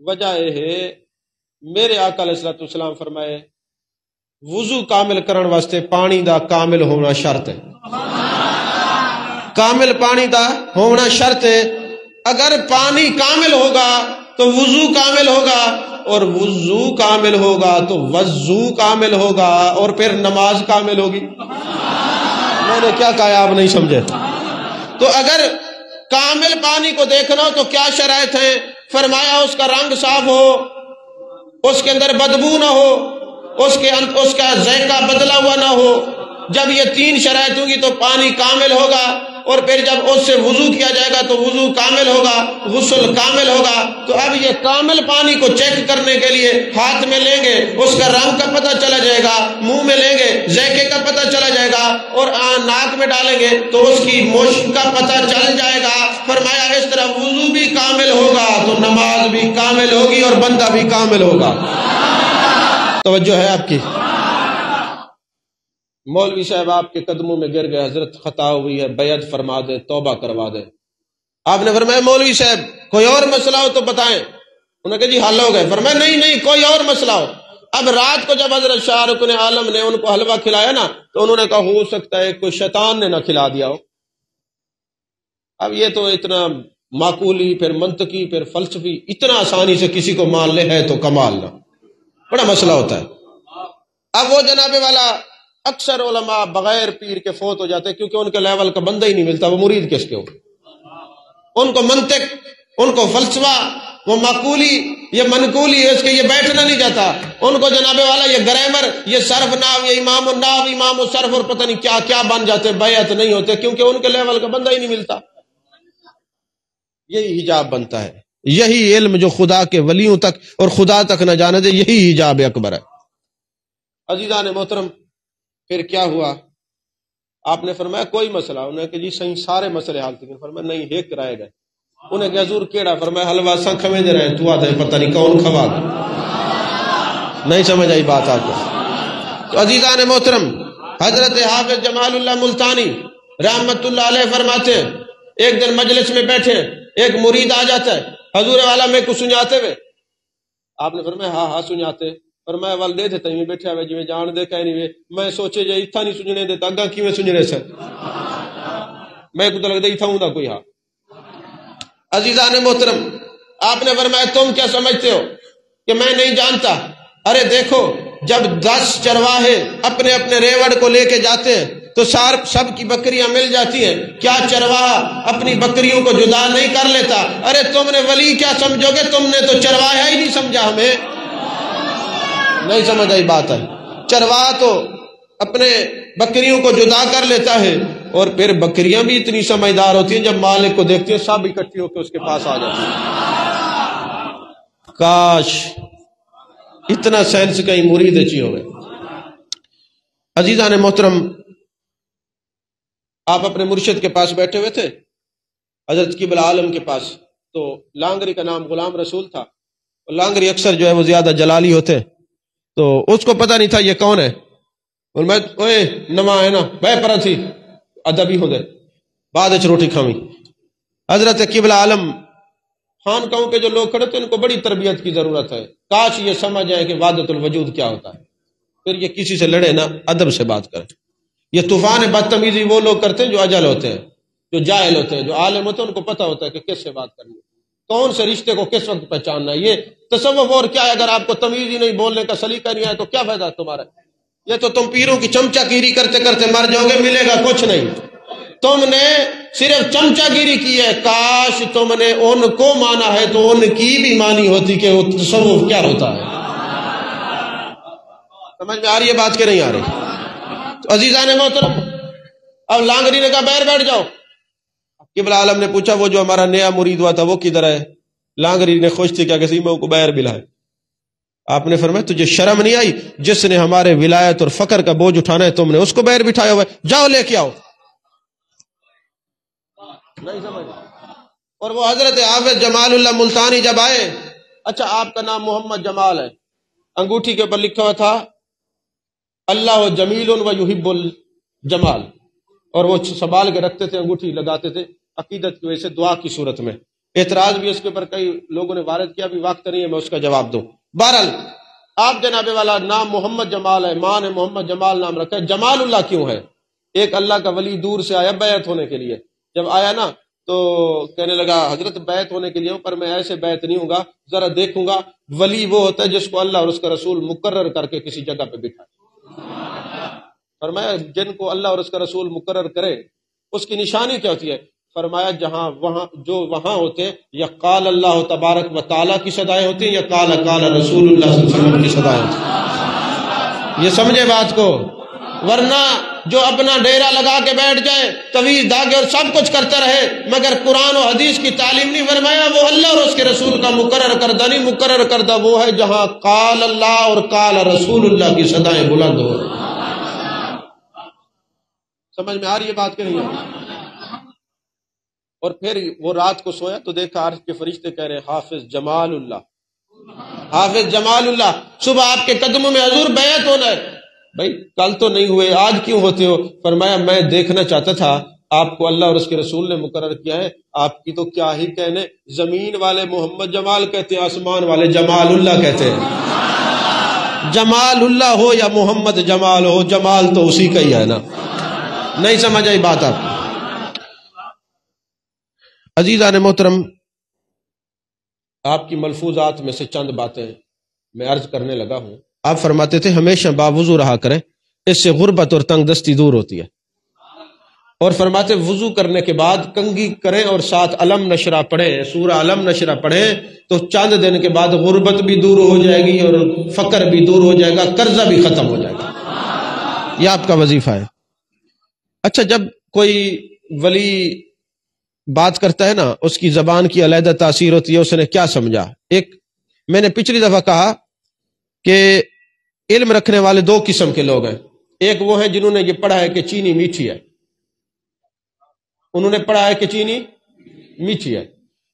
[SPEAKER 1] وجہ یہ ہے میرے آقا علیہ الصلوۃ والسلام فرمائے وضو کامل کرن واسطے پانی دا کامل ہونا شرط ہے کامل پانی دا ہونا شرط ہے اگر پانی کامل ہوگا تو وضو کامل ہوگا اور وضو کامل ہوگا تو وضو کامل ہوگا اور پھر نماز کامل ہوگی میں نے کیا کہا آپ نہیں سمجھے تو اگر کامل پانی کو دیکھنا ہو تو کیا شرائط ہیں فرمایا اس کا رنگ صاف ہو اس کے اندر بدبو نہ ہو اس کا ذائقہ بدلا ہوا نہ ہو جب یہ تین شرائط ہوں گی تو پانی کامل ہوگا اور پھر جب اس سے وضو کیا جائے گا تو وضو کامل ہوگا غسل کامل ہوگا تو اب یہ کامل پانی کو چیک کرنے کے لیے ہاتھ میں لیں گے اس کا رنگ کا پتہ چلا جائے گا منہ میں لیں گے ذائقے کا پتہ چلا جائے گا اور ناک میں ڈالیں گے تو اس کی مشک کا پتہ چل جائے گا فرمایا اس طرح وضو بھی کامل ہوگا تو نماز بھی کامل ہوگی اور بندہ بھی کامل ہوگا توجہ ہے آپ کی مولوی صاحب آپ کے قدموں میں گر گئے حضرت خطا ہوئی ہے بیعت فرما دے توبہ کروا دے آپ نے فرمایا مولوی صاحب کوئی اور مسئلہ ہو تو بتائیں انہوں نے کہا جی حل ہو گئے فرمایا نہیں کوئی اور مسئلہ ہو اب رات کو جب حضرت شاہ رکن عالم نے ان کو حلوہ کھلایا نا تو انہوں نے کہا ہو سکتا ہے کوئی شیطان نے نہ کھلا دیا ہو اب یہ تو اتنا معقولی پھر منطقی پھر فلسفی اتنا آسانی سے کسی کو مان لے ہے تو کمال نہ بڑا مسئلہ ہوتا ہے اب وہ جناب والا اکثر علماء بغیر پیر کے فوت ہو جاتے ہیں کیونکہ ان کے لیول کا بندہ ہی نہیں ملتا وہ مرید کس کے ہو ان کو منطق ان کو فلسفہ وہ معقولی یہ منقولی اس کے یہ بیٹھنا نہیں جاتا ان کو جناب والا یہ گرامر یہ صرف ناو یہ امام الناو امام الصرف اور پتہ نہیں کیا کیا بن جاتے بیعت نہیں ہوتے کیونکہ ان کے لیول کا بندہ ہی نہیں ملتا یہی حجاب بنتا ہے یہی علم جو خدا کے ولیوں تک اور خدا تک نہ جانے دے یہی حجاب اکبر ہے عزیزان محترم پھر کیا ہوا آپ نے فرمایا کوئی مسئلہ انہوں نے کہ جی صحیح سارے مسئلے حل تھے فرمایا نہیں ایک رائے گئے انہیں کہ حضور کیڑا فرمایا حلوہ سا کھویں دے رہے ہیں تو آتا ہے پتہ نہیں کون کھوا گا نہیں سمجھ آئی بات آپ کو تو عزیزان محترم حضرت حافظ جمال اللہ ملتانی رحمت اللہ علیہ فرماتے ہیں ایک دن مجلس میں بیٹھے ایک مرید آ جاتا ہے حضور والا میں کو سناتے ہوئے آپ نے فرمایا ہاں سناتے فرمایا وال دے دیتا ہی بیٹھا ہوئے جی جان دے کہیں نہیں میں سوچے جی اتھا نہیں سننے دیتا اگا کی میں سن رہے سر میں کو تو لگتا اتھا ہوں دا کوئی ہاں عزیزان محترم آپ نے فرمایا تم کیا سمجھتے ہو کہ میں نہیں جانتا ارے دیکھو جب 10 چرواہے اپنے اپنے ریوڑ کو لے کے جاتے ہیں تو سب کی بکریاں مل جاتی ہیں کیا چرواہا اپنی بکریوں کو جدا نہیں کر لیتا ارے تم نے ولی کیا سمجھو گے تم نے تو چرواہا ہی نہیں سمجھا ہمیں نہیں سمجھ آئی بات ہے چرواہا تو اپنے بکریوں کو جدا کر لیتا ہے اور پھر بکریاں بھی اتنی سمجھدار ہوتی ہیں جب مالک کو دیکھتی ہیں سب اکٹھی ہو کے اس کے پاس آ جاتی ہیں کاش اتنا سائنس کا ہی مرید اچھی ہو گئے عزیزان محترم آپ اپنے مرشد کے پاس بیٹھے ہوئے تھے حضرت قبلہ عالم کے پاس تو لانگری کا نام غلام رسول تھا لانگری اکثر جو ہے وہ زیادہ جلالی ہوتے تو اس کو پتہ نہیں تھا یہ کون ہے اور میں اوئے نما ہے نا بے پرا تھی ادبی ہو دے بعد اچ روٹی کھاویں حضرت قبلہ عالم خانقاہوں پہ جو لوگ کھڑے تھے ان کو بڑی تربیت کی ضرورت ہے کاش یہ سمجھ جائے کہ وحدت الوجود کیا ہوتا ہے پھر یہ کسی سے لڑے نا ادب سے بات کرے یہ طوفان بدتمیزی وہ لوگ کرتے ہیں جو اجل ہوتے ہیں جو جاہل ہوتے ہیں، جو عالم ہوتے ہیں ان کو پتہ ہوتا ہے کہ کس سے بات کرنی ہے، کون سے رشتے کو کس وقت پہچاننا ہے۔ یہ تصوف اور کیا ہے؟ اگر آپ کو تمیز ہی نہیں، بولنے کا سلیقہ نہیں آیا تو کیا فائدہ تمہارا؟ یہ تو تم پیروں کی چمچا گیری کرتے کرتے مر جاؤ گے، ملے گا کچھ نہیں۔ تم نے صرف چمچا گیری کی ہے، کاش تم نے ان کو مانا ہے تو ان کی بھی مانی ہوتی کہ وہ تصوف کیا ہوتا ہے۔ سمجھ میں آ رہی ہے بات کہ نہیں آ رہی؟ تو عزیزان محترم، اب لانگری نے کہا باہر بیٹھ جاؤ۔ قبلہ عالم نے پوچھا وہ جو ہمارا نیا مرید ہوا تھا وہ کدھر ہے؟ لانگری نے خوش تھی کیا کسی میں کو باہر بلائے۔ آپ نے فرمایا تجھے شرم نہیں آئی؟ جس نے ہمارے ولایت اور فقر کا بوجھ اٹھانا ہے تم نے اس کو باہر بٹھایا ہوا ہے، جاؤ لے کے آؤ۔ نہیں سمجھ؟ اور وہ حضرت حافظ جمال اللہ ملتانی جب آئے، اچھا آپ کا نام محمد جمال ہے، انگوٹھی کے اوپر لکھا ہوا تھا اللہ جمیل و یحب الجمال، اور وہ سنبھال کے رکھتے تھے، انگوٹھی لگاتے تھے عقیدت کی وجہ سے، دعا کی صورت میں۔ اعتراض بھی اس کے اوپر کئی لوگوں نے وارد کیا، بھی وقت نہیں ہے میں اس کا جواب دوں۔ بہرحال آپ جناب والا نام محمد جمال ہے، ماں نے محمد جمال نام رکھا ہے، جمال اللہ کیوں ہے؟ ایک اللہ کا ولی دور سے آیا بیعت ہونے کے لیے، جب آیا نا تو کہنے لگا حضرت بیعت ہونے کے لیے ہوں، پر میں ایسے بیعت نہیں ہوں گا، ذرا دیکھوں گا۔ ولی وہ ہوتا ہے جس کو اللہ اور اس کا رسول مقرر کر کے کسی جگہ پہ بٹھائے۔ فرمایا جن کو اللہ اور اس کا رسول مقرر کرے اس کی نشانی کیا ہوتی ہے؟ فرمایا جہاں وہاں جو وہاں ہوتے ہیں یا قال اللہ تبارک و تعالیٰ کی صدائیں ہوتی ہیں یا قال رسول اللہ صلی اللہ علیہ وسلم کی صدائیں ہوتی ہیں۔ یہ سمجھے بات کو، ورنہ جو اپنا ڈیرا لگا کے بیٹھ جائے، تویز داغے اور سب کچھ کرتا رہے مگر قرآن و حدیث کی تعلیم نہیں۔ فرمایا وہ اللہ اور اس کے رسول کا مقرر کردہ نہیں، مقرر کردہ وہ ہے جہاں قال اللہ اور قال رسول اللہ کی صدائیں بلند ہو۔ سمجھ میں آ رہی ہے بات کہ نہیں آ رہی؟ اور پھر وہ رات کو سویا تو دیکھا عرش کے فرشتے کہہ رہے حافظ جمال اللہ، حافظ جمال اللہ، صبح آپ کے قدموں میں حضور بیعت ہونا ہے۔ بھائی کل تو نہیں ہوئے، آج کیوں ہوتے ہو؟ فرمایا میں دیکھنا چاہتا تھا، آپ کو اللہ اور اس کے رسول نے مقرر کیا ہے، آپ کی تو کیا ہی کہنے، زمین والے محمد جمال کہتے ہیں، آسمان والے جمال اللہ کہتے ہیں۔ جمال اللہ ہو یا محمد جمال ہو، جمال تو اسی کا ہی ہے نا۔ نہیں سمجھ آئی بات آپ؟ عزیزان محترم، آپ کی ملفوظات میں سے چند باتیں میں عرض کرنے لگا ہوں۔ آپ فرماتے تھے ہمیشہ باوضو رہا کریں، اس سے غربت اور تنگ دستی دور ہوتی ہے، اور فرماتے وضو کرنے کے بعد کنگھی کریں اور ساتھ علم نشرہ پڑھیں، سورہ علم نشرہ پڑھیں تو چند دن کے بعد غربت بھی دور ہو جائے گی اور فقر بھی دور ہو جائے گا، قرضہ بھی ختم ہو جائے گا۔ یہ آپ کا وظیفہ ہے۔ اچھا جب کوئی ولی بات کرتا ہے نا، اس کی زبان کی علیحدہ تاثیر ہوتی ہے، اس نے کیا سمجھا۔ ایک میں نے پچھلی دفعہ کہا کہ علم رکھنے والے دو قسم کے لوگ ہیں، ایک وہ ہیں جنہوں نے یہ پڑھا ہے کہ چینی میٹھی ہے، انہوں نے پڑھا ہے کہ چینی میٹھی ہے،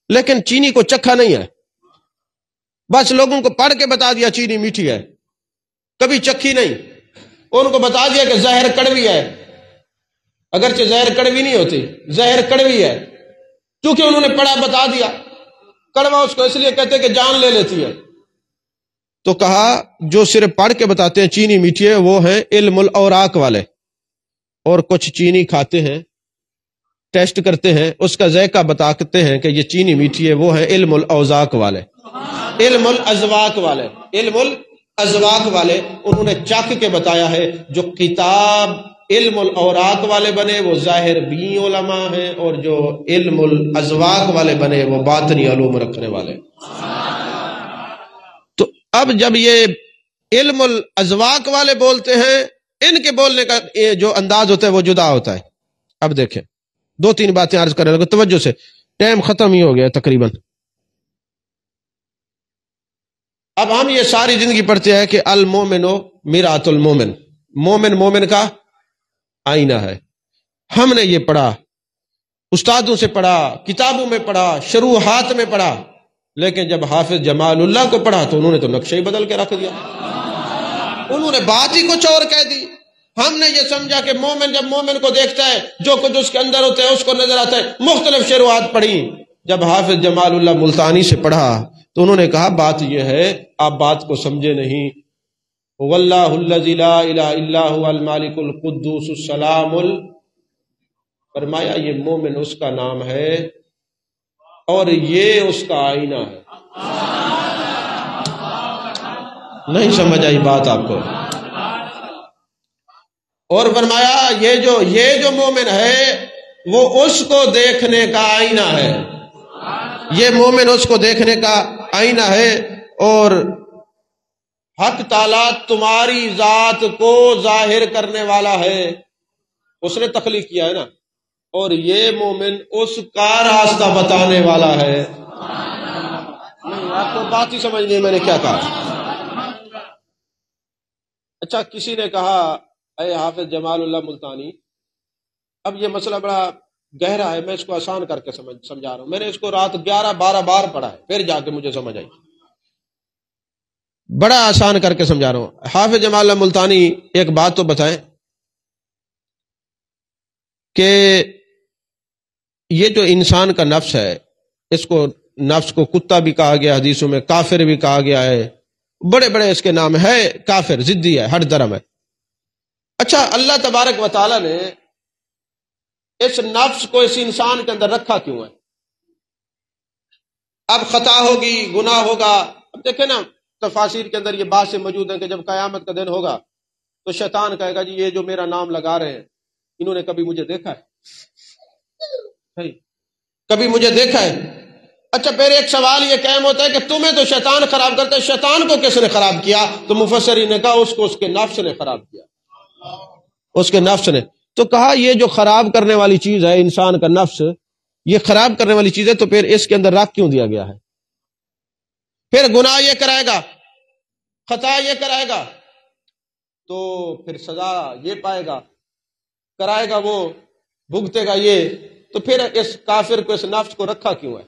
[SPEAKER 1] لیکن چینی کو چکھا نہیں ہے، بس لوگوں کو پڑھ کے بتا دیا چینی میٹھی ہے، کبھی چکھی نہیں، ان کو بتا دیا کہ زہر کڑوی ہے، اگرچہ زہر کڑوی نہیں ہوتی، زہر کڑوی ہے، کیونکہ انہوں نے پڑھا بتا دیا۔ کڑوا اس کو اس لیے کہتے کہ جان لے لیتی ہے۔ تو کہا جو صرف پڑھ کے بتاتے ہیں چینی میٹھی ہے وہ ہیں علم الاوراق والے، اور کچھ چینی کھاتے ہیں، ٹیسٹ کرتے ہیں، اس کا ذائقہ بتاتے ہیں کہ یہ چینی میٹھی ہے، وہ ہیں علم الاوزاق والے، علم الازواق والے، علم الازواق والے، انہوں نے چکھ کے بتایا ہے۔ جو کتاب علم الاوراق والے بنے وہ ظاہر بھی علماء ہیں، اور جو علم الازواق والے بنے وہ باطنی علوم رکھنے والے۔ تو اب جب یہ علم الازواق والے بولتے ہیں، ان کے بولنے کا جو انداز ہوتا ہے وہ جدا ہوتا ہے۔ اب دیکھیں دو تین باتیں عرض کرنے لگے توجہ سے، ٹائم ختم ہی ہو گیا تقریباً۔ اب ہم یہ ساری زندگی پڑھتے ہیں کہ المومن میرات المومن، مومن مومن کا آئینہ ہے، ہم نے یہ پڑھا، استادوں سے پڑھا، کتابوں میں پڑھا، شروحات میں پڑھا، لیکن جب حافظ جمال اللہ کو پڑھا تو انہوں نے تو نقشہ ہی بدل کے رکھ دیا، انہوں نے بات ہی کچھ اور کہہ دی۔ ہم نے یہ سمجھا کہ مومن جب مومن کو دیکھتا ہے جو کچھ اس کے اندر ہوتا ہے اس کو نظر آتا ہے، مختلف شروحات پڑھی۔ جب حافظ جمال اللہ ملتانی سے پڑھا تو انہوں نے کہا بات یہ ہے آپ بات کو سمجھے نہیں، واللہ الذی لا الہ الا هو المالک القدوس السلام فرمایا یہ مومن اس کا نام ہے اور یہ اس کا آئینہ ہے. نہیں سمجھ آئی بات آپ کو؟ اور فرمایا یہ جو مومن ہے وہ اس کو دیکھنے کا آئینہ ہے. یہ مومن اس کو دیکھنے کا آئینہ ہے اور حق تعالیٰ تمہاری ذات کو ظاہر کرنے والا ہے. اس نے تخلیق کیا ہے نا. اور یہ مومن اس کا راستہ بتانے والا ہے. نہیں آپ کو بات ہی سمجھ نہیں میں نے کیا کہا. اچھا کسی نے کہا اے حافظ جمال اللہ ملتانی اب یہ مسئلہ بڑا گہرا ہے، میں اس کو آسان کر کے سمجھا رہا ہوں. میں نے اس کو رات 11-12 بار پڑھا ہے پھر جا کے مجھے سمجھ آئی. بڑا آسان کر کے سمجھا رہا ہوں. حافظ جمال اللہ ملتانی ایک بات تو بتائیں کہ یہ جو انسان کا نفس ہے اس کو نفس کو کتا بھی کہا گیا، حدیثوں میں کافر بھی کہا گیا ہے، بڑے بڑے اس کے نام ہے. کافر، ضدی ہے، ہٹ درم ہے. اچھا اللہ تبارک و تعالی نے اس نفس کو اس انسان کے اندر رکھا کیوں ہے؟ اب خطا ہوگی، گناہ ہوگا. اب دیکھیں نا تفاسیر کے اندر یہ بات سے موجود ہے کہ جب قیامت کا دن ہوگا تو شیطان کہے گا جی یہ جو میرا نام لگا رہے ہیں انہوں نے کبھی مجھے دیکھا ہے؟ کبھی مجھے دیکھا ہے؟ اچھا پھر ایک سوال یہ قائم ہوتا ہے کہ تمہیں تو شیطان خراب کرتا ہے، شیطان کو کس نے خراب کیا؟ تو مفسرین نے کہا اس کو اس کے نفس نے خراب کیا. اس کے نفس نے. تو کہا یہ جو خراب کرنے والی چیز ہے انسان کا نفس، یہ خراب کرنے والی چیز ہے تو پھر اس کے اندر رکھ کیوں دیا گیا ہے؟ پھر گناہ یہ کرائے گا، خطا یہ کرائے گا تو پھر سزا یہ پائے گا، کرائے گا وہ، بھگتے گا یہ. تو پھر اس کافر کو اس نفس کو رکھا کیوں ہے؟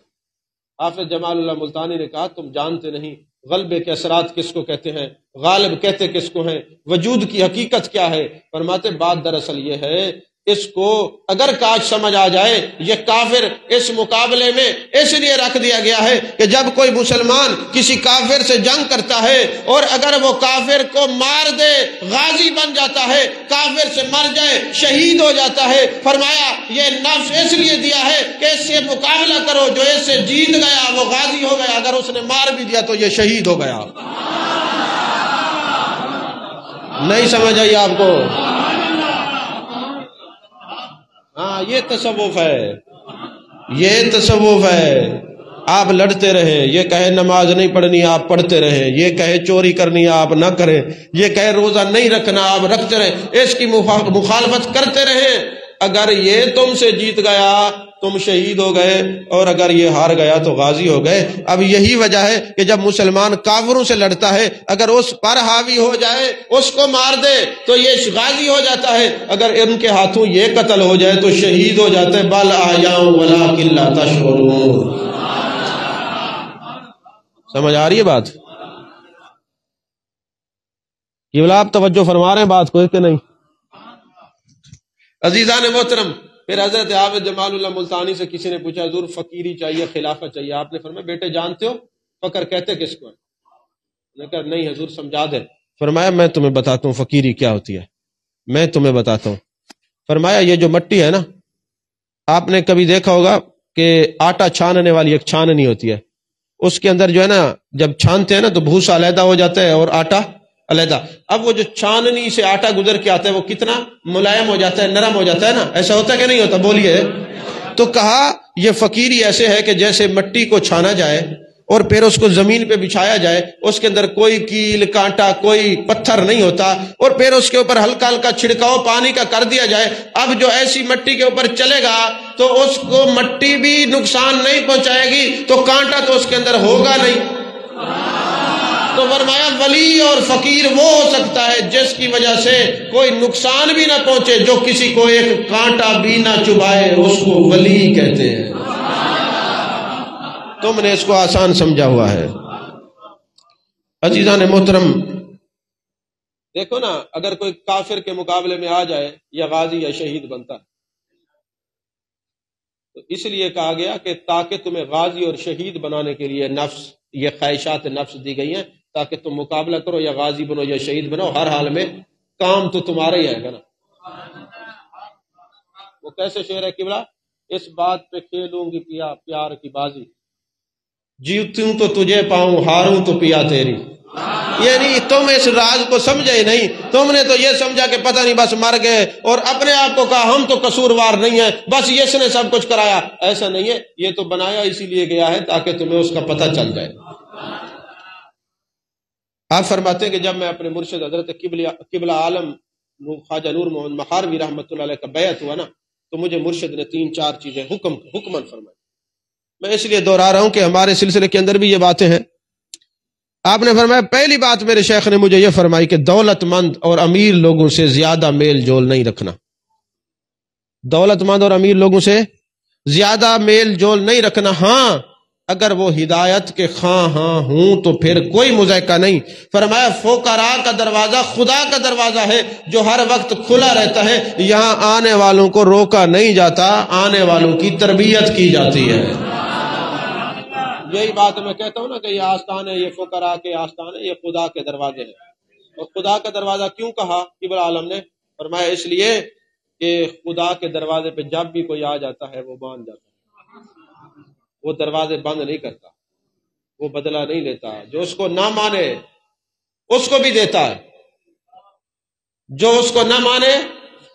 [SPEAKER 1] حافظ جمال اللہ ملتانی نے کہا تم جانتے نہیں غلبے کے اثرات کس کو کہتے ہیں، غالب کہتے کس کو ہیں، وجود کی حقیقت کیا ہے. فرماتے بات دراصل یہ ہے اس کو اگر کاج سمجھ آ جائے یہ کافر اس مقابلے میں اس لیے رکھ دیا گیا ہے کہ جب کوئی مسلمان کسی کافر سے جنگ کرتا ہے اور اگر وہ کافر کو مار دے غازی بن جاتا ہے، کافر سے مر جائے شہید ہو جاتا ہے، فرمایا یہ نفس اس لیے دیا ہے کہ اس سے مقابلہ کرو، جو اس سے جیت گیا وہ غازی ہو گیا، اگر اس نے مار بھی دیا تو یہ شہید ہو گیا. نہیں سمجھ آئی آپ کو؟ ہاں یہ تصوف ہے، یہ تصوف ہے. آپ لڑتے رہیں، یہ کہے نماز نہیں پڑھنی آپ پڑھتے رہیں، یہ کہے چوری کرنی آپ نہ کریں، یہ کہے روزہ نہیں رکھنا آپ رکھتے رہیں، اس کی مخالفت کرتے رہیں. اگر یہ تم سے جیت گیا تم شہید ہو گئے اور اگر یہ ہار گیا تو غازی ہو گئے. اب یہی وجہ ہے کہ جب مسلمان کافروں سے لڑتا ہے اگر اس پر حاوی ہو جائے اس کو مار دے تو یہ غازی ہو جاتا ہے، اگر ان کے ہاتھوں یہ قتل ہو جائے تو شہید ہو جاتے. بل احیاء ولکن لا تشعرون. سمجھ آ رہی ہے بات؟ یہ بلا آپ توجہ فرما رہے ہیں بات کو کہ نہیں؟ عزیزان محترم، پھر حضرت حافظ جمال اللہ ملتانی سے کسی نے پوچھا حضور فقیری چاہیے خلافت چاہیے؟ آپ نے فرمایا بیٹے جانتے ہو فقر کہتے کس کو ہے؟ نے کہا نہیں حضور سمجھا دیں. فرمایا میں تمہیں بتاتا ہوں فقیری کیا ہوتی ہے، میں تمہیں بتاتا ہوں. فرمایا یہ جو مٹی ہے نا، آپ نے کبھی دیکھا ہوگا کہ آٹا چھاننے والی ایک چھاننی ہوتی ہے، اس کے اندر جو ہے نا جب چھانتے ہیں نا تو بھوسا علیحدہ ہو جاتا ہے اور آٹا علیحدہ. اب وہ جو چھاننی سے آٹا گزر کے آتا ہے وہ کتنا ملائم ہو جاتا ہے، نرم ہو جاتا ہے نا. ایسا ہوتا ہے کہ نہیں ہوتا؟ بولیے. تو کہا یہ فقیری ایسے ہے کہ جیسے مٹی کو چھانا جائے اور پھر اس کو زمین پہ بچھایا جائے، اس کے اندر کوئی کیل کانٹا کوئی پتھر نہیں ہوتا، اور پھر اس کے اوپر ہلکا ہلکا چھڑکاؤ پانی کا کر دیا جائے. اب جو ایسی مٹی کے اوپر چلے گا تو اس کو مٹی بھی نقصان نہیں پہنچائے گی تو کانٹا تو اس کے اندر ہوگا نہیں. تو فرمایا ولی اور فقیر وہ ہو سکتا ہے جس کی وجہ سے کوئی نقصان بھی نہ پہنچے، جو کسی کو ایک کانٹا بھی نہ چبھائے اس کو ولی کہتے ہیں. تم نے اس کو آسان سمجھا ہوا ہے. عزیزان محترم دیکھو نا، اگر کوئی کافر کے مقابلے میں آ جائے یا غازی یا شہید بنتا ہے تو اس لیے کہا گیا کہ تاکہ تمہیں غازی اور شہید بنانے کے لیے نفس، یہ خواہشات نفس دی گئی ہیں تاکہ تم مقابلہ کرو، یا غازی بنو یا شہید بنو، ہر حال میں کام تو تمہارا ہی آئے گا نا. وہ کیسے شعر ہے قبلہ؟ اس بات پہ کھیلوں گی پیا پیار کی بازی، جیتوں تو تجھے پاؤں ہاروں تو پیا تیری۔ یعنی تم اس راز کو سمجھے ہی نہیں، تم نے تو یہ سمجھا کہ پتہ نہیں بس مر گئے، اور اپنے آپ کو کہا ہم تو قصوروار نہیں ہیں، بس اس نے سب کچھ کرایا۔ ایسا نہیں ہے، یہ تو بنایا اسی لیے گیا ہے تاکہ تمہیں اس کا پتہ چل جائے۔ آپ فرماتے ہیں کہ جب میں اپنے مرشد حضرت قبلہ عالم خواجہ نور محمد مخاروی رحمۃ اللہ علیہ کا بیعت ہوا نا، تو مجھے مرشد نے 3-4 چیزیں حکمن فرمائی۔ میں اس لیے دوہرا رہا ہوں کہ ہمارے سلسلے کے اندر بھی یہ باتیں ہیں۔ آپ نے فرمایا، پہلی بات میرے شیخ نے مجھے یہ فرمائی کہ دولت مند اور امیر لوگوں سے زیادہ میل جول نہیں رکھنا۔ دولت مند اور امیر لوگوں سے زیادہ میل جول نہیں رکھنا، ہاں اگر وہ ہدایت کے خواہاں ہوں تو پھر کوئی مذائقہ نہیں۔ فرمایا فقراء کا دروازہ خدا کا دروازہ ہے جو ہر وقت کھلا رہتا ہے، یہاں آنے والوں کو روکا نہیں جاتا، آنے والوں کی تربیت کی جاتی ہے۔ یہی بات میں کہتا ہوں نا کہ یہ آستان ہے، یہ فقراء کے آستان ہے، یہ خدا کے دروازے ہیں۔ اور خدا کا دروازہ کیوں کہا قبلہ عالم نے؟ فرمایا اس لیے کہ خدا کے دروازے پہ جب بھی کوئی آ جاتا ہے وہ مان جاتا ہے، وہ دروازے بند نہیں کرتا، وہ بدلہ نہیں لیتا، جو اس کو نہ مانے اس کو بھی دیتا ہے، جو اس کو نہ مانے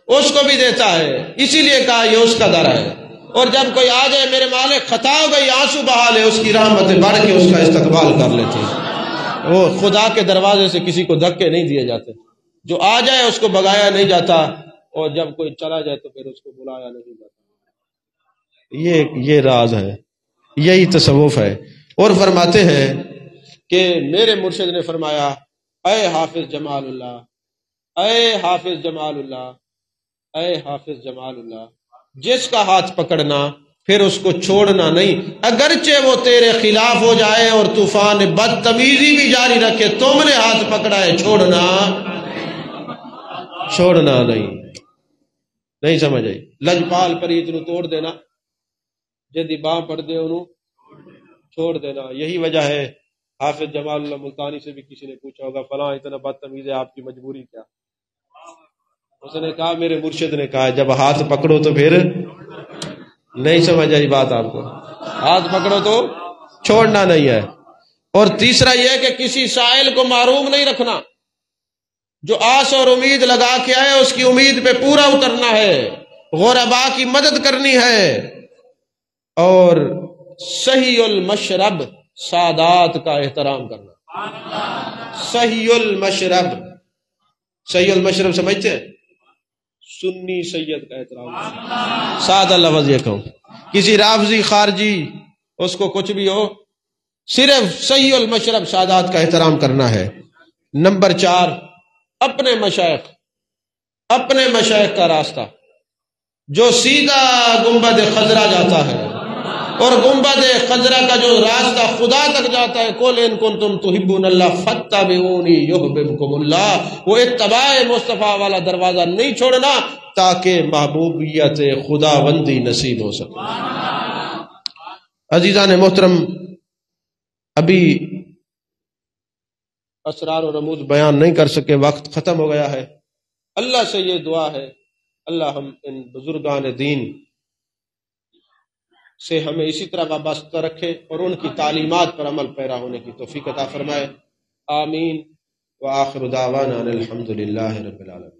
[SPEAKER 1] اس کو بھی دیتا ہے، اسی لیے کہا یہ اس کا در ہے۔ اور جب کوئی آ جائے میرے مالک خطا ہو گئی آنسو بہا لے، اس کی رحمتیں بڑھ کے اس کا استقبال کر لیتے ہیں۔ وہ خدا کے دروازے سے کسی کو دھکے نہیں دیے جاتے، جو آ جائے اس کو بگایا نہیں جاتا، اور جب کوئی چلا جائے تو پھر اس کو بلایا نہیں جاتا۔ یہ راز ہے، یہی تصوف ہے۔ اور فرماتے ہیں کہ میرے مرشد نے فرمایا، اے حافظ جمال اللہ، اے حافظ جمال اللہ، اے حافظ جمال اللہ، جس کا ہاتھ پکڑنا پھر اس کو چھوڑنا نہیں، اگرچہ وہ تیرے خلاف ہو جائے اور طوفان بدتمیزی بھی جاری رکھے، تم نے ہاتھ پکڑا ہے، چھوڑنا نہیں سمجھ آئی۔ لجپال پریت نو توڑ دینا، جدی باں پڑ دے انہوں چھوڑ دینا۔ یہی وجہ ہے حافظ جمال اللہ ملتانی سے بھی کسی نے پوچھا ہوگا فلاں اتنا بدتمیز ہے، آپ کی مجبوری کیا؟ اس نے کہا میرے مرشد نے کہا جب ہاتھ پکڑو تو پھر نہیں سمجھ آئی بات آپ کو، ہاتھ پکڑو تو چھوڑنا نہیں ہے۔ اور تیسرا یہ کہ کسی سائل کو محروم نہیں رکھنا، جو آس اور امید لگا کے آئے اس کی امید پہ پورا اترنا ہے، غرباء کی مدد کرنی ہے، اور صحیح المشرب سادات کا احترام کرنا۔ صحیح المشرب سمجھتے ہیں؟ سنی سید کا احترام۔ سادہ لفظ یہ کہوں، کسی رافضی خارجی اس کو کچھ بھی ہو، صرف صحیح المشرب سادات کا احترام کرنا ہے۔ نمبر 4، اپنے مشائخ کا راستہ جو سیدھا گنبد خضرا جاتا ہے، اور گنبد خضرا کا جو راستہ خدا تک جاتا ہے، قل ان کنتم تحبون اللہ فاتبعونی یحببکم اللہ، وہ اتباع مصطفیٰ والا دروازہ نہیں چھوڑنا تاکہ محبوبیت خداوندی نصیب ہو سکے۔ عزیزان محترم، ابھی اسرار و رموز بیان نہیں کر سکے، وقت ختم ہو گیا ہے۔ اللہ سے یہ دعا ہے، اللہ ہم ان بزرگان دین سے ہمیں اسی طرح وابستہ رکھے اور ان کی تعلیمات پر عمل پیرا ہونے کی توفیق عطا فرمائے۔ آمین۔ وآخر دعوانا الحمد للہ رب العالمین۔